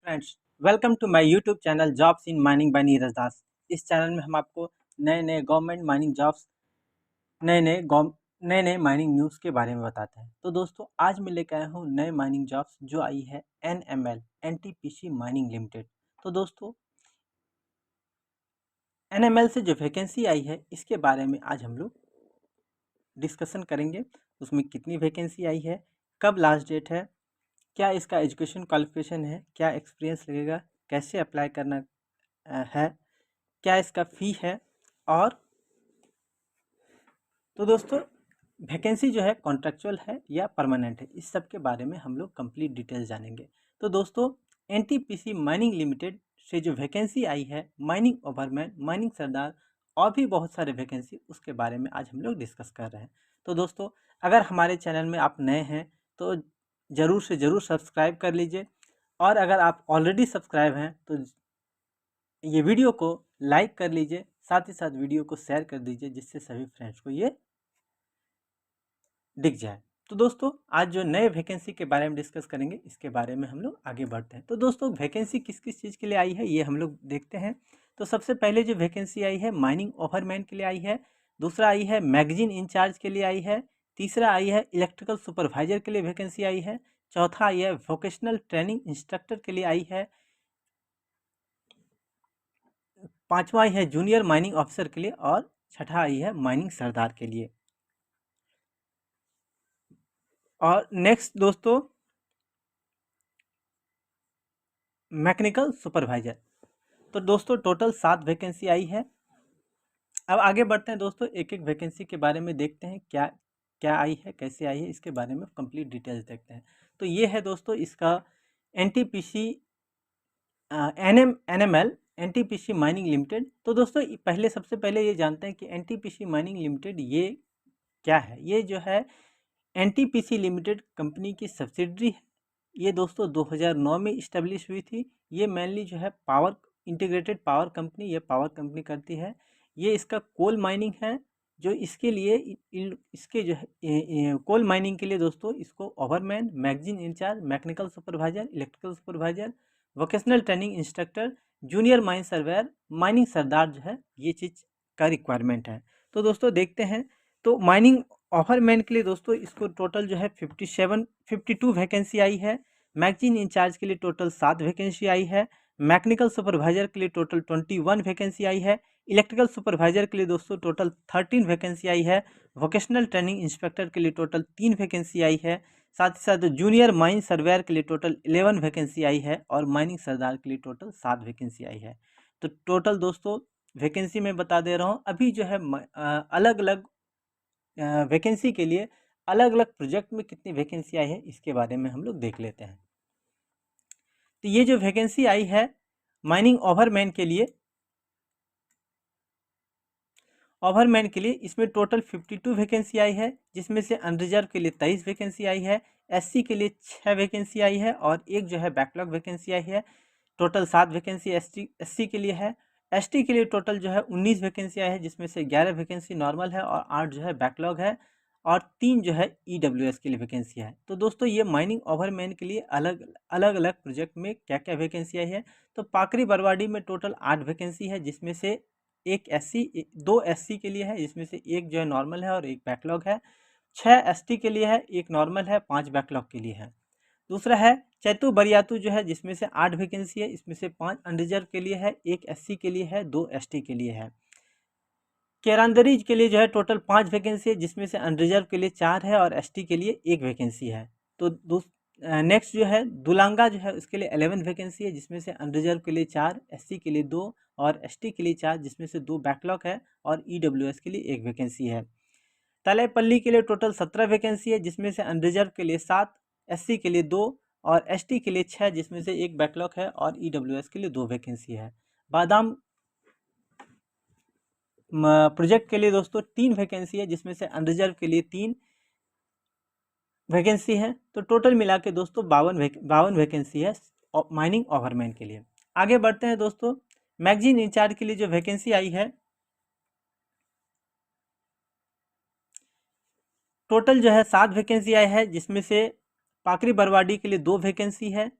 Friends, welcome to my YouTube channel jobs in mining by Neeraj Das. इस channel में हम आपको नए नए गवर्नमेंट माइनिंग जॉब्स, नए नए नए नए माइनिंग न्यूज़ के बारे में बताते हैं। तो दोस्तों, आज मैं लेकर आया हूँ नए माइनिंग जॉब्स जो आई है NML NTPC माइनिंग लिमिटेड। तो दोस्तों, NML से जो वैकेंसी आई है इसके बारे में आज हम लोग डिस्कशन करेंगे। उसमें कितनी वैकेंसी आई है, कब लास्ट डेट है, क्या इसका एजुकेशन क्वालिफिकेशन है, क्या एक्सपीरियंस लगेगा, कैसे अप्लाई करना है, क्या इसका फ़ी है। और तो दोस्तों, वैकेंसी जो है कॉन्ट्रेक्चुअल है या परमानेंट है, इस सब के बारे में हम लोग कंप्लीट डिटेल्स जानेंगे। तो दोस्तों, NTPC माइनिंग लिमिटेड से जो वैकेंसी आई है माइनिंग ओवरमैन, माइनिंग सरदार और भी बहुत सारे वैकेंसी, उसके बारे में आज हम लोग डिस्कस कर रहे हैं। तो दोस्तों, अगर हमारे चैनल में आप नए हैं तो ज़रूर से ज़रूर सब्सक्राइब कर लीजिए, और अगर आप ऑलरेडी सब्सक्राइब हैं तो ये वीडियो को लाइक कर लीजिए, साथ ही साथ वीडियो को शेयर कर दीजिए जिससे सभी फ्रेंड्स को ये दिख जाए। तो दोस्तों, आज जो नए वैकेंसी के बारे में डिस्कस करेंगे इसके बारे में हम लोग आगे बढ़ते हैं। तो दोस्तों, वैकेंसी किस किस चीज़ के लिए आई है ये हम लोग देखते हैं। तो सबसे पहले जो वैकेंसी आई है माइनिंग ओवरमैन के लिए आई है, दूसरा आई है मैगजीन इंचार्ज के लिए आई है, तीसरा आई है इलेक्ट्रिकल सुपरवाइजर के लिए वैकेंसी आई है, चौथा आई है वोकेशनल ट्रेनिंग इंस्ट्रक्टर के लिए आई है, पांचवा आई है जूनियर माइनिंग ऑफिसर के लिए, और छठा आई है माइनिंग सरदार के लिए। और नेक्स्ट दोस्तों, मैकेनिकल सुपरवाइजर। तो दोस्तों, टोटल 7 वैकेंसी आई है। अब आगे बढ़ते हैं दोस्तों, एक एक वैकेंसी के बारे में देखते हैं, क्या क्या आई है, कैसे आई है, इसके बारे में कंप्लीट डिटेल्स देखते हैं। तो ये है दोस्तों इसका NTPC NML NTPC mining limited. तो दोस्तों, पहले सबसे पहले ये जानते हैं कि NTPC माइनिंग लिमिटेड ये क्या है। ये जो है NTPC लिमिटेड कंपनी की सब्सिडरी है। ये दोस्तों 2009 में इस्टेब्लिश हुई थी। ये मेनली जो है पावर, इंटीग्रेटेड पावर कंपनी, ये पावर कंपनी करती है। ये इसका कोल माइनिंग है, जो इसके लिए इसके जो है कोल माइनिंग के लिए दोस्तों इसको overman, magazine in charge, mechanical supervisor, electrical supervisor, vocational training instructor, junior mine surveyor, mining sardar जो है ये चीज़ का रिक्वायरमेंट है। तो दोस्तों देखते हैं। तो माइनिंग ओवरमैन के लिए दोस्तों इसको टोटल जो है 52 वैकेंसी आई है। मैगजीन इंचार्ज के लिए टोटल 7 वैकेंसी आई है। मैकेनिकल सुपरवाइजर के लिए टोटल 21 वैकेंसी आई है। इलेक्ट्रिकल सुपरवाइजर के लिए दोस्तों टोटल 13 वैकेंसी आई है। वोकेशनल ट्रेनिंग इंस्पेक्टर के लिए टोटल 3 वैकेंसी आई है। साथ ही साथ जूनियर माइन सर्वेयर के लिए टोटल 11 वैकेंसी आई है, और माइनिंग सरदार के लिए टोटल 7 वैकेंसी आई है। तो टोटल दोस्तों वैकेंसी मैं बता दे रहा हूँ। अभी जो है अलग अलग वैकेंसी के लिए अलग अलग प्रोजेक्ट में कितनी वैकेंसी आई है इसके बारे में हम लोग देख लेते हैं। तो ये जो वैकेंसी आई है माइनिंग ओवरमैन के लिए इसमें टोटल 52 वैकेंसी आई है, जिसमें से अनरिजर्व के लिए 23 वैकेंसी आई है, SC के लिए 6 वैकेंसी आई है, और एक जो है बैकलॉग वैकेंसी आई है। टोटल 7 वैकेंसी SC के लिए है। ST के लिए टोटल जो है 19 वैकेंसी आई है, जिसमें से 11 वैकेंसी नॉर्मल है और 8 जो है बैकलॉग है, और 3 जो है EWS के लिए वैकेंसी है। तो दोस्तों, ये माइनिंग ओवरमैन के लिए अलग अलग अलग प्रोजेक्ट में क्या क्या वैकेंसी आई है। तो पाकरी बरवाड़ी में टोटल 8 वैकेंसी है, जिसमें से एक दो SC के लिए है, जिसमें से एक जो है नॉर्मल है और एक बैकलॉग है। 6 ST के लिए है, एक नॉर्मल है, 5 बैकलॉग के लिए है। दूसरा है चैतु बरियातू जो है, जिसमें से 8 वैकेंसी है, इसमें से 5 अनरिजर्व के लिए है, एक SC के लिए है, 2 ST के लिए है। केरांदरीज के लिए जो है टोटल 5 वैकेंसी है, जिसमें से अनरिजर्व के लिए 4 है और ST के लिए 1 वैकेंसी है। तो नेक्स्ट जो है दुलांगा जो है उसके लिए 11 वैकेंसी है, जिसमें से अनरिजर्व के लिए 4, SC के लिए 2 और ST के लिए 4, जिसमें से 2 बैकलॉग है, और EWS के लिए 1 वैकेंसी है। तलेपल्ली के लिए टोटल 17 वैकेंसी है, जिसमें से अनरिजर्व के लिए 7, SC के लिए 2 और ST के लिए 6, जिसमें से 1 बैकलॉग है, और EWS के लिए 2 वैकेंसी है। बादाम प्रोजेक्ट के लिए दोस्तों 3 वैकेंसी है, जिसमें से अनरिजर्व के लिए 3 वैकेंसी है। तो टोटल मिला के दोस्तों 52 वैकेंसी है माइनिंग ओवरमैन के लिए। आगे बढ़ते हैं दोस्तों, मैगजीन इंचार्ज के लिए जो वैकेंसी आई है, टोटल जो है 7 वैकेंसी आई है, जिसमें से पाकरी बरवाडी के लिए 2 वैकेंसी है,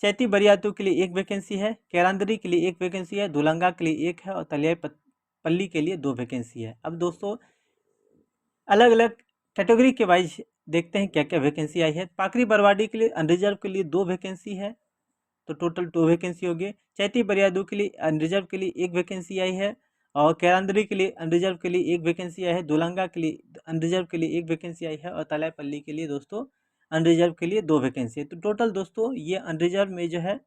चैती बरियातू के लिए 1 वैकेंसी है, केरांदरी के लिए 1 वैकेंसी है, दुलंगा के लिए 1 है और तलियाई पल्ली के लिए 2 वैकेंसी है। अब दोस्तों अलग अलग कैटेगरी के वाइज देखते हैं क्या क्या वैकेंसी आई है। पाकरी बरवाडी के लिए अनरिजर्व के लिए 2 वैकेंसी है, तो टोटल 2 वैकेंसी हो गई। चैती बरियादू के लिए अनरिजर्व के लिए 1 वैकेंसी आई है और केरांदरी के लिए अनरिजर्व के लिए 1 वैकेंसी आई है, दुलंगा के लिए अनरिजर्व के लिए 1 वैकेंसी आई है और तलाईपल्ली के लिए दोस्तों अनरिजर्व के लिए 2 वैकेंसी है। तो टोटल दोस्तों ये अनरिजर्व में जो है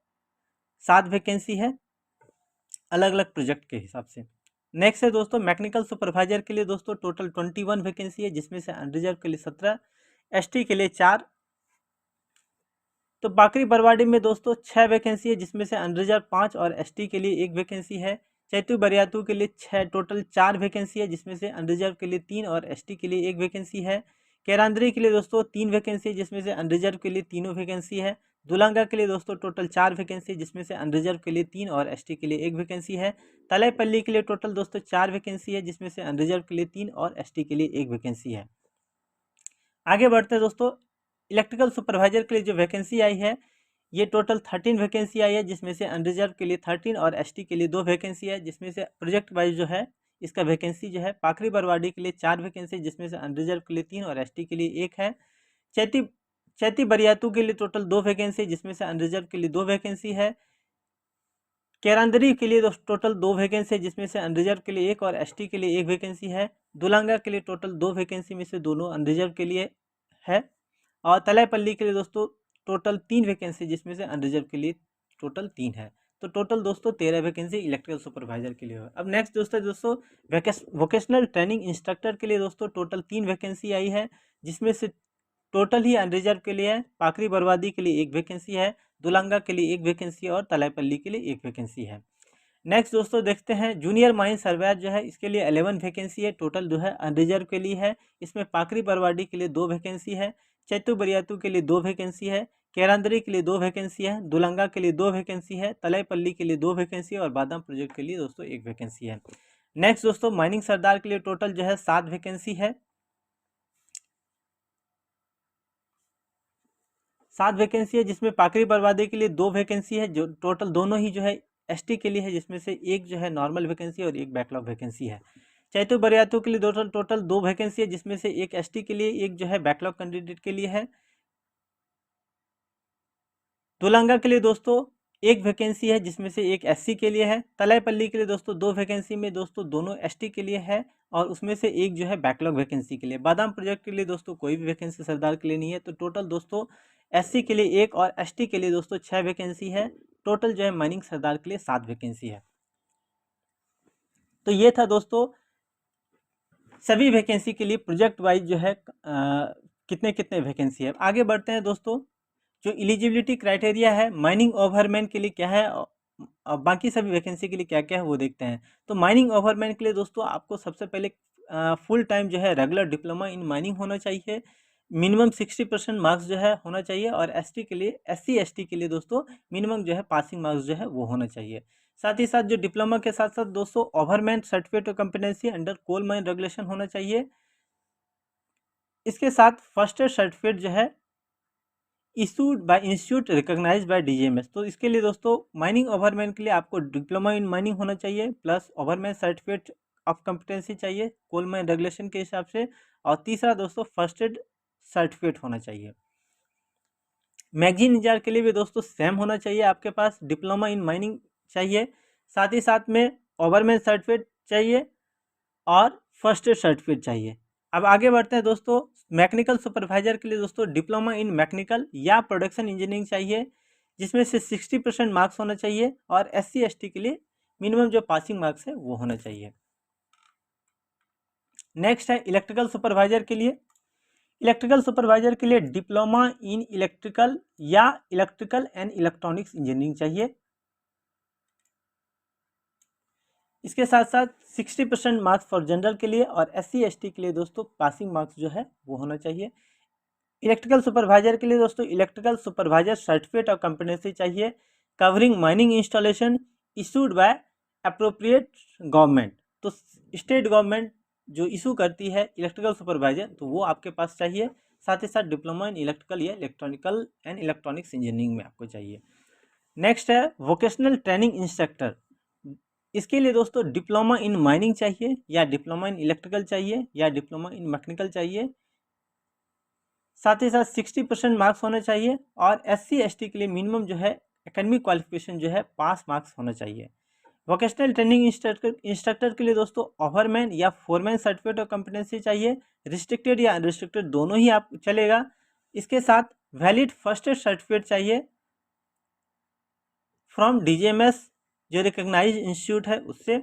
7 वैकेंसी है अलग अलग प्रोजेक्ट के हिसाब से। नेक्स्ट है दोस्तों मैकेनिकल सुपरवाइजर के लिए दोस्तों टोटल 21 वैकेंसी है, जिसमें से अनरिजर्व के लिए 17, एसटी के लिए 4। तो बाकरी बरवाडी में दोस्तों 6 वैकेंसी है, जिसमें से अनरिजर्व 5 और एसटी के लिए 1 वैकेंसी है। चैतू बरियातू के लिए 6 टोटल 4 वैकेंसी है, जिसमें से अनरिजर्व के लिए 3 और एसटी के लिए 1 वैकेंसी है। केरांदरी के लिए दोस्तों 3 वैकेंसी है, जिसमें से अनरिजर्व के लिए तीनों वैकेंसी है। दुलंगा के लिए दोस्तों टोटल 4 वैकेंसी है, जिसमें से अनरिजर्व के लिए 3 और एसटी के लिए 1 वैकेंसी है। तलाईपल्ली के लिए टोटल दोस्तों 4 वैकेंसी है, जिसमें से अनरिजर्व के लिए 3 और एसटी के लिए 1 वैकेंसी है। आगे बढ़ते हैं दोस्तों, इलेक्ट्रिकल सुपरवाइजर के लिए जो वैकेंसी आई है ये टोटल 13 वैकेंसी आई है, जिसमें से अनरिजर्व के लिए 13 और एसटी के लिए 2 वैकेंसी है। जिसमें से प्रोजेक्ट वाइज जो है इसका वैकेंसी जो है पाकरी बरवाडी के लिए 4 वैकेंसी, जिसमें से अनरिजर्व के लिए 3 और एसटी के लिए 1 है। चैती चैती बरियातू के लिए टोटल 2 वैकेंसी, जिसमें से अनरिजर्व के लिए 2 वैकेंसी है। केरांदरी के लिए टोटल 2 वैकेंसी है, जिसमें से अनरिजर्व के लिए 1 और एसटी के लिए 1 वैकेंसी है। दुलंगा के लिए टोटल 2 वैकेंसी में से दोनों अनरिजर्व के लिए है। और तलाईपल्ली के लिए दोस्तों टोटल 3 वैकेंसी, जिसमें से अनरिजर्व के लिए टोटल 3 है। तो टोटल दोस्तों 13 वैकेंसी इलेक्ट्रिकल सुपरवाइजर के लिए है। अब नेक्स्ट दोस्तों वोकेशनल ट्रेनिंग इंस्ट्रक्टर के लिए दोस्तों टोटल 3 वैकेंसी आई है, जिसमें से टोटल ही अनरिजर्व के लिए है। पाकरी बरवादी के लिए 1 वैकेंसी है, दुलंगा के लिए 1 वैकेंसी है और तलाईपल्ली के लिए 1 वैकेंसी है। नेक्स्ट दोस्तों देखते हैं जूनियर माइन सर्वेयर जो है इसके लिए 11 वैकेंसी है, टोटल जो है अनरिजर्व के लिए है। इसमें पाकरी बरवाडी के लिए 2 वैकेंसी है, चैतू बरियातू के लिए 2 वैकेंसी है, केरांदरी के लिए 2 वैकेंसी है, दुलंगा के लिए 2 वैकेंसी है, तलाईपल्ली के लिए 2 वैकेंसी है और बादाम प्रोजेक्ट के लिए दोस्तों 1 वैकेंसी है। नेक्स्ट दोस्तों माइनिंग सरदार के लिए टोटल जो है 7 वैकेंसी है, 7 वैकेंसी है, जिसमें पाकरी बरवादी के लिए 2 वैकेंसी है, जो टोटल दोनों ही जो है एसटी के लिए है, जिसमें से एक जो है नॉर्मल वैकेंसी और एक बैकलॉग वैकेंसी है। चैतू बरियातू के लिए टोटल 2 वैकेंसी है, जिसमें से एक एसटी के लिए एक जो है बैकलॉग कैंडिडेट के लिए है। दुलंगा के लिए दोस्तों 1 वैकेंसी है, जिसमें से एक एससी के लिए है। तलाईपल्ली के लिए दोस्तों 2 वैकेंसी में दोस्तों दोनों एसटी के लिए है और उसमें से एक जो है बैकलॉग वैकेंसी के लिए। बादाम प्रोजेक्ट के लिए दोस्तों कोई भी वैकेंसी सरदार के लिए नहीं है। तो टोटल दोस्तों एससी के लिए 1 और एसटी के लिए दोस्तों 6 वैकेंसी है। टोटल जो है माइनिंग सरदार के लिए 7 वैकेंसी है। तो ये था दोस्तों सभी वैकेंसी के लिए प्रोजेक्ट वाइज जो है कितने कितने वैकेंसी है। आगे बढ़ते हैं दोस्तों, जो एलिजिबिलिटी क्राइटेरिया है माइनिंग ओवरमैन के लिए क्या है और बाकी सभी वैकेंसी के लिए क्या क्या है वो देखते हैं। तो माइनिंग ओवरमैन के लिए दोस्तों आपको सबसे पहले फुल टाइम जो है रेगुलर डिप्लोमा इन माइनिंग होना चाहिए, मिनिमम 60% मार्क्स जो है होना चाहिए और एसटी के लिए SC ST के लिए दोस्तों मिनिमम जो है पासिंग मार्क्स जो है वो होना चाहिए। साथ ही साथ जो डिप्लोमा के साथ साथ दोस्तों overman certificate of competency under coal mine regulation होना चाहिए। इसके साथ फर्स्ट एड सर्टिफिकेट जो है issued by institute recognise by DGMS। तो इसके लिए दोस्तों माइनिंग ओवरमैन के लिए आपको डिप्लोमा इन माइनिंग होना चाहिए प्लस ओवरमैन सर्टिफिकेट ऑफ कॉम्पिटेंसी चाहिए कोल माइन रेगुलेशन के हिसाब से, और तीसरा दोस्तों फर्स्ट एड सर्टिफिकेट होना चाहिए। मैगजीन इंचार्ज के लिए भी दोस्तों सेम होना चाहिए, आपके पास डिप्लोमा इन माइनिंग चाहिए, साथ ही साथ में ओवरमैन सर्टिफिकेट चाहिए और फर्स्ट एड सर्टिफिकेट चाहिए। अब आगे बढ़ते हैं दोस्तों, मैकेनिकल सुपरवाइजर के लिए दोस्तों डिप्लोमा इन मैकेनिकल या प्रोडक्शन इंजीनियरिंग चाहिए, जिसमें से 60% मार्क्स होना चाहिए और SC ST के लिए मिनिमम जो पासिंग मार्क्स है वो होना चाहिए। नेक्स्ट है इलेक्ट्रिकल सुपरवाइजर के लिए। इलेक्ट्रिकल सुपरवाइजर के लिए डिप्लोमा इन इलेक्ट्रिकल या इलेक्ट्रिकल एंड इलेक्ट्रॉनिक्स इंजीनियरिंग चाहिए। इसके साथ साथ 60% मार्क्स फॉर जनरल के लिए और SC ST के लिए दोस्तों पासिंग मार्क्स जो है वो होना चाहिए। इलेक्ट्रिकल सुपरवाइजर के लिए दोस्तों electrical supervisor certificate of competency चाहिए covering mining installation issued by appropriate government. तो स्टेट गवर्नमेंट जो इशू करती है इलेक्ट्रिकल सुपरवाइजर तो वो आपके पास चाहिए। साथ ही साथ डिप्लोमा इन इलेक्ट्रिकल या इलेक्ट्रॉनिकल एंड इलेक्ट्रॉनिक्स इंजीनियरिंग में आपको चाहिए। नेक्स्ट है वोकेशनल ट्रेनिंग इंस्ट्रक्टर। इसके लिए दोस्तों डिप्लोमा इन माइनिंग चाहिए, या डिप्लोमा इन इलेक्ट्रिकल चाहिए, या डिप्लोमा इन मैकेनिकल चाहिए। साथ ही साथ 60% मार्क्स होने चाहिए, और SC/ST के लिए मिनिमम जो है एकेडमिक क्वालिफिकेशन जो है पास मार्क्स होना चाहिए। वोकेशनल ट्रेनिंग इंस्ट्रक्टर के लिए दोस्तों ओवरमैन या फोरमैन सर्टिफिकेट और कॉम्पिटेंसी चाहिए। रिस्ट्रिक्टेड या अनरिस्ट्रिक्टेड दोनों ही आप चलेगा। इसके साथ वैलिड फर्स्ट एड सर्टिफिकेट चाहिए फ्रॉम DGMS जो रिकॉग्नाइज इंस्टीट्यूट है उससे।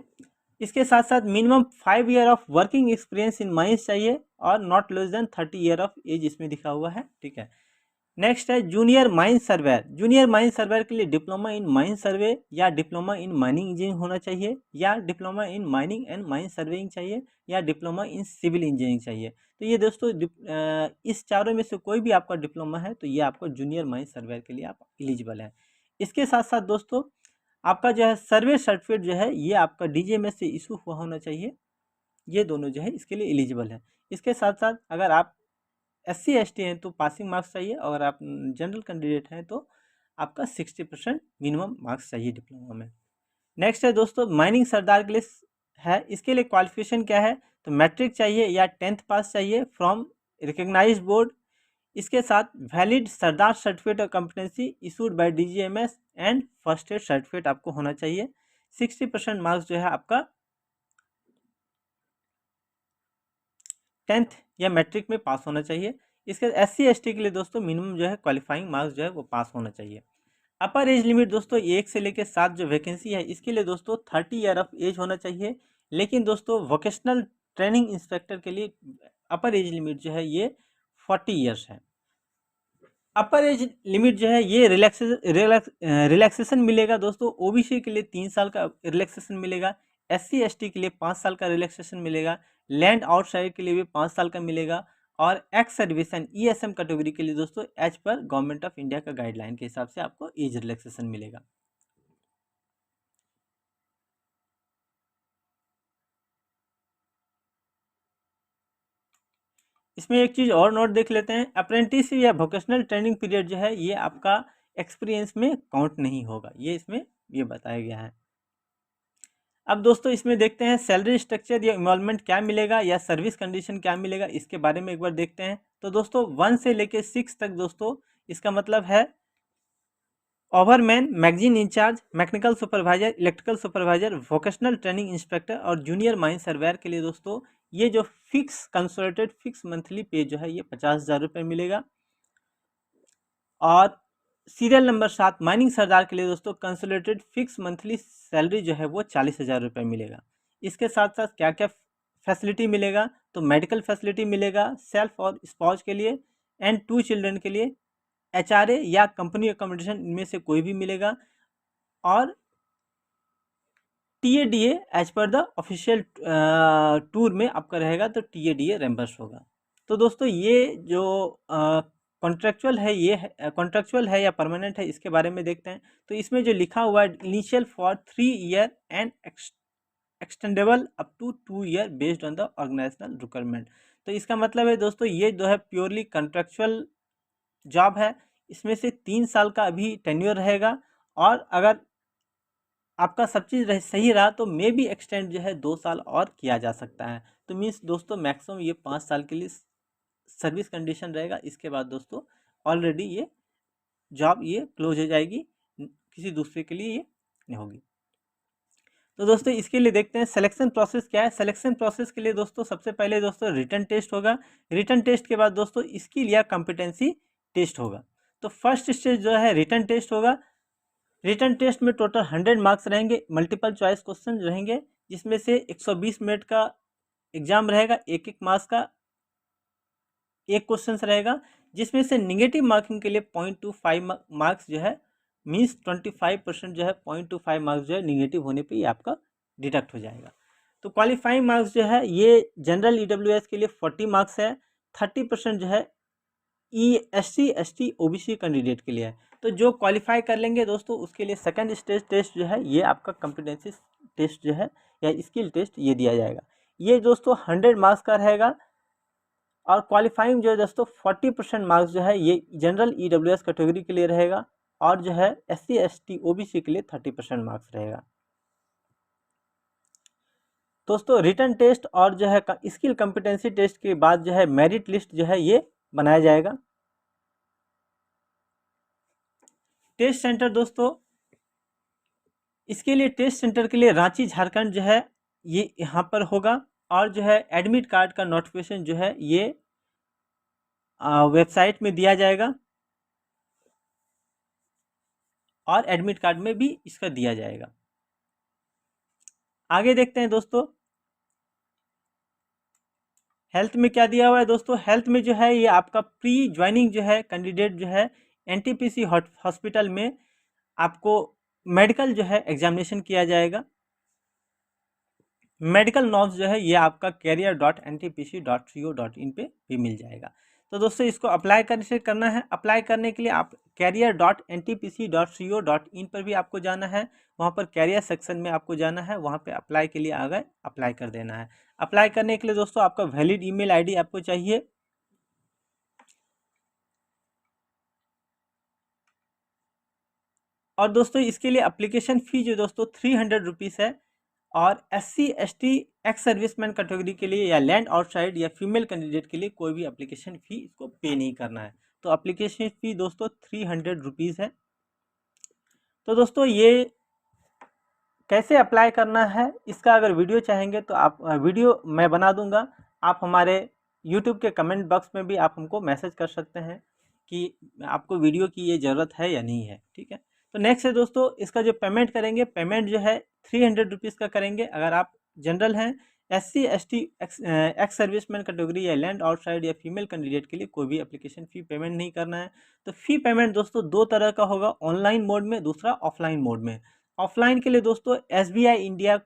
इसके साथ साथ minimum 5 year of working experience in mines चाहिए, और not less than 30 year of age इसमें लिखा हुआ है, ठीक है। नेक्स्ट है junior mine surveyor. Junior mine surveyor के लिए डिप्लोमा इन माइन सर्वे या डिप्लोमा इन माइनिंग इंजीनियरिंग होना चाहिए, या diploma in mining and mine surveying चाहिए, या डिप्लोमा इन सिविल इंजीनियरिंग चाहिए। तो ये दोस्तों इस चारों में से कोई भी आपका डिप्लोमा है तो ये आपको जूनियर माइन सर्वेयर के लिए आप एलिजिबल हैं। इसके साथ साथ दोस्तों आपका जो है सर्वे सर्टिफिकेट जो है ये आपका DGMS से इशू हुआ होना चाहिए। ये दोनों जो है इसके लिए एलिजिबल है। इसके साथ साथ अगर आप SC/ST हैं तो पासिंग मार्क्स चाहिए, और आप जनरल कैंडिडेट हैं तो आपका 60% मिनिमम मार्क्स चाहिए डिप्लोमा में। नेक्स्ट है दोस्तों माइनिंग सरदार के लिए है। इसके लिए क्वालिफिकेशन क्या है, तो मैट्रिक चाहिए या 10th पास चाहिए फ्रॉम रिकग्नाइज बोर्ड। इसके साथ वैलिड सरदार सर्टिफिकेट और competency issued by DGMS and first aid certificate आपको होना चाहिए। 60% मार्क्स जो है आपका 10th या मैट्रिक में पास होना चाहिए। इसके SC/ST के लिए दोस्तों मिनिमम जो है क्वालिफाइंग मार्क्स जो है वो पास होना चाहिए। अपर एज लिमिट दोस्तों 1 से लेकर 7 जो वैकेंसी है इसके लिए दोस्तों 30 ईयर ऑफ एज होना चाहिए। लेकिन दोस्तों वोकेशनल ट्रेनिंग इंस्पेक्टर के लिए अपर एज लिमिट जो है ये 40 ईयर्स है। अपर एज लिमिट जो है ये रिलैक्सेशन मिलेगा दोस्तों। OBC के लिए 3 साल का रिलैक्सेशन मिलेगा, SC/ST के लिए 5 साल का रिलैक्सेशन मिलेगा, लैंड आउटसाइड के लिए भी 5 साल का मिलेगा, और एक्स सर्विसन ESM कैटेगरी के लिए दोस्तों as per government of India का गाइडलाइन के हिसाब से आपको एज रिलैक्सेशन मिलेगा। इसमें एक चीज़ और नोट देख लेते हैं, अप्रेंटिसशिप या वोकेशनल ट्रेनिंग पीरियड जो है ये आपका एक्सपीरियंस में काउंट नहीं होगा, ये इसमें ये बताया गया है। अब दोस्तों इसमें देखते हैं सैलरी स्ट्रक्चर या इन्वॉल्वमेंट क्या मिलेगा, या सर्विस कंडीशन क्या मिलेगा, इसके बारे में एक बार देखते हैं। तो दोस्तों 1 से लेके 6 तक दोस्तों इसका मतलब है overman, magazine in charge, mechanical supervisor, electrical supervisor, vocational training inspector और जूनियर माइन सर्वेयर के लिए दोस्तों ये जो फिक्स कंसोलिडेटेड फिक्स मंथली पे जो है ये 50,000 रुपये मिलेगा। और सीरियल नंबर 7 माइनिंग सरदार के लिए दोस्तों कंसोलिडेटेड फिक्स मंथली सैलरी जो है वो 40,000 रुपये मिलेगा। इसके साथ साथ क्या क्या फैसिलिटी मिलेगा, तो मेडिकल फैसिलिटी मिलेगा सेल्फ और स्पाउस के लिए, एंड 2 चिल्ड्रन के लिए, HRA या कंपनी अकोमोडेशन इनमें से कोई भी मिलेगा, और TADA as per the official tour में आपका रहेगा तो TADA रेम्बर्स होगा। तो दोस्तों ये जो कॉन्ट्रेक्चुअल है ये कॉन्ट्रेक्चुअल है या परमानेंट है इसके बारे में देखते हैं। तो इसमें जो लिखा हुआ है initial for 3 year and extendable up to 2 year based on the organisational requirement. तो इसका मतलब है दोस्तों ये जो है प्योरली कॉन्ट्रेक्चुअल जॉब है। इसमें से 3 साल का अभी टेन्योर रहेगा, और अगर आपका सब चीज़ सही रहा तो मे भी एक्सटेंड जो है 2 साल और किया जा सकता है। तो मीन्स दोस्तों मैक्सिमम ये 5 साल के लिए सर्विस कंडीशन रहेगा। इसके बाद दोस्तों ऑलरेडी ये जॉब ये क्लोज हो जाएगी, किसी दूसरे के लिए ये नहीं होगी। तो दोस्तों इसके लिए देखते हैं सिलेक्शन प्रोसेस क्या है। सिलेक्शन प्रोसेस के लिए दोस्तों सबसे पहले दोस्तों रिटन टेस्ट होगा। रिटन टेस्ट के बाद दोस्तों स्किल या कॉम्पिटेंसी टेस्ट होगा। तो फर्स्ट स्टेज जो है रिटन टेस्ट होगा। रिटन टेस्ट में टोटल 100 मार्क्स रहेंगे, मल्टीपल चॉइस क्वेश्चन रहेंगे, जिसमें से 120 मिनट का एग्जाम रहेगा, एक मार्क्स का एक क्वेश्चन रहेगा, जिसमें से निगेटिव मार्किंग के लिए 0.25 मार्क्स जो है मीन्स 25% जो है 0.25 मार्क्स जो है निगेटिव होने पे ही आपका डिडक्ट हो जाएगा। तो क्वालिफाइंग मार्क्स जो है ये जनरल EWS के लिए 40 मार्क्स है, 30% जो है SC ST OBC कैंडिडेट के लिए है। तो जो क्वालिफाई कर लेंगे दोस्तों उसके लिए सेकंड स्टेज टेस्ट जो है ये आपका कॉम्पिटेंसी टेस्ट जो है या स्किल टेस्ट ये दिया जाएगा। ये दोस्तों 100 मार्क्स का रहेगा, और क्वालिफाइंग जो है दोस्तों 40% मार्क्स जो है ये जनरल EWS कैटेगरी के लिए रहेगा, और जो है SC ST OBC के लिए 30% मार्क्स रहेगा। दोस्तों रिटन टेस्ट और जो है स्किल कॉम्पिटेंसी टेस्ट के बाद जो है मेरिट लिस्ट जो है ये बनाया जाएगा। टेस्ट सेंटर दोस्तों, इसके लिए टेस्ट सेंटर के लिए रांची झारखंड जो है ये यहाँ पर होगा, और जो है एडमिट कार्ड का नोटिफिकेशन जो है ये वेबसाइट में दिया जाएगा, और एडमिट कार्ड में भी इसका दिया जाएगा। आगे देखते हैं दोस्तों, हेल्थ में क्या दिया हुआ है। दोस्तों हेल्थ में जो है ये आपका प्री ज्वाइनिंग जो है कैंडिडेट जो है NTPC हॉस्पिटल में आपको मेडिकल जो है एग्जामिनेशन किया जाएगा। मेडिकल नॉब्स जो है ये आपका career.ntpc.co.in पे भी मिल जाएगा। तो दोस्तों इसको अप्लाई कैसे करना है, अप्लाई करने के लिए आप career.ntpc.co.in पर भी आपको जाना है, वहाँ पर कैरियर सेक्शन में आपको जाना है, वहाँ पे अप्लाई के लिए आ गए, अप्लाई कर देना है। अप्लाई करने के लिए दोस्तों आपका वैलिड ईमेल आईडी आपको चाहिए, और दोस्तों इसके लिए एप्लीकेशन फ़ी जो दोस्तों 300 रुपीज़ है, और SC ST ex serviceman category के लिए या लैंड आउटसाइड या फीमेल कैंडिडेट के लिए कोई भी एप्लीकेशन फ़ी इसको पे नहीं करना है। तो एप्लीकेशन फ़ी दोस्तों 300 रुपीज़ है। तो दोस्तों ये कैसे अप्लाई करना है इसका अगर वीडियो चाहेंगे तो आप वीडियो मैं बना दूंगा, आप हमारे YouTube के कमेंट बॉक्स में भी आप हमको मैसेज कर सकते हैं कि आपको वीडियो की ये ज़रूरत है या नहीं है, ठीक है। तो नेक्स्ट है दोस्तों, इसका जो पेमेंट करेंगे, पेमेंट जो है 300 रुपीज़ का करेंगे अगर आप जनरल हैं। SC ST ex serviceman category या लैंड आउटसाइड या फीमेल कैंडिडेट के लिए कोई भी एप्लीकेशन फ़ी पेमेंट नहीं करना है। तो फ़ी पेमेंट दोस्तों दो तरह का होगा, ऑनलाइन मोड में, दूसरा ऑफलाइन मोड में। ऑफलाइन के लिए दोस्तों SBI India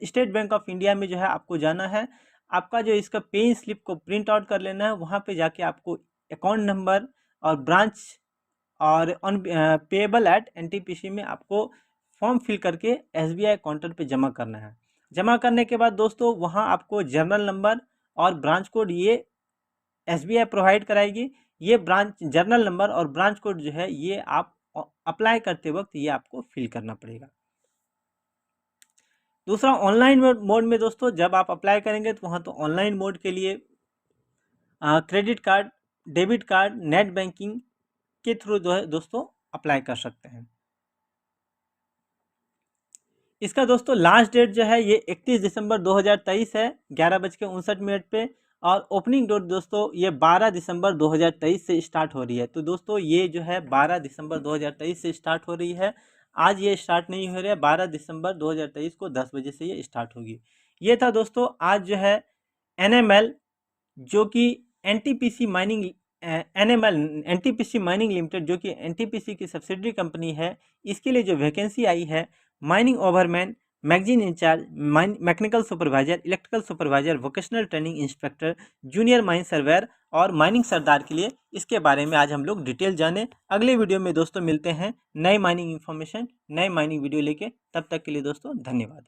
state bank of India में जो है आपको जाना है, आपका जो इसका पे स्लिप को प्रिंट आउट कर लेना है, वहाँ पे जाके आपको अकाउंट नंबर और ब्रांच और ऑन पेएबल एट NTPC में आपको फॉर्म फिल करके SBI काउंटर पे जमा करना है। जमा करने के बाद दोस्तों वहाँ आपको जर्नल नंबर और ब्रांच कोड ये SBI प्रोवाइड कराएगी। ये ब्रांच जर्नल नंबर और ब्रांच कोड जो है ये आप अप्लाई करते वक्त ये आपको फिल करना पड़ेगा। दूसरा ऑनलाइन मोड में दोस्तों, जब आप अप्लाई करेंगे तो वहाँ तो ऑनलाइन मोड के लिए credit card, debit card, net banking के थ्रू जो है दोस्तों अप्लाई कर सकते हैं। इसका दोस्तों लास्ट डेट जो है ये 31 दिसंबर 2023 है 11:59 पे, और ओपनिंग डेट दोस्तों ये 12 दिसंबर 2023 से स्टार्ट हो रही है। तो दोस्तों ये जो है 12 दिसंबर 2023 से स्टार्ट हो रही है, आज ये स्टार्ट नहीं हो रहा है, 12 दिसंबर 2023 को 10 बजे से ये स्टार्ट होगी। ये था दोस्तों आज जो है NML जो कि NTPC mining NTPC mining limited जो कि NTPC की सब्सिडरी कंपनी है, इसके लिए जो वैकेंसी आई है mining overman, magazine in charge, mechanical supervisor, electrical supervisor, vocational training inspector, junior mine surveyor और माइनिंग सरदार के लिए, इसके बारे में आज हम लोग डिटेल जाने। अगले वीडियो में दोस्तों मिलते हैं नए माइनिंग इन्फॉर्मेशन, नए माइनिंग वीडियो लेके। तब तक के लिए दोस्तों धन्यवाद।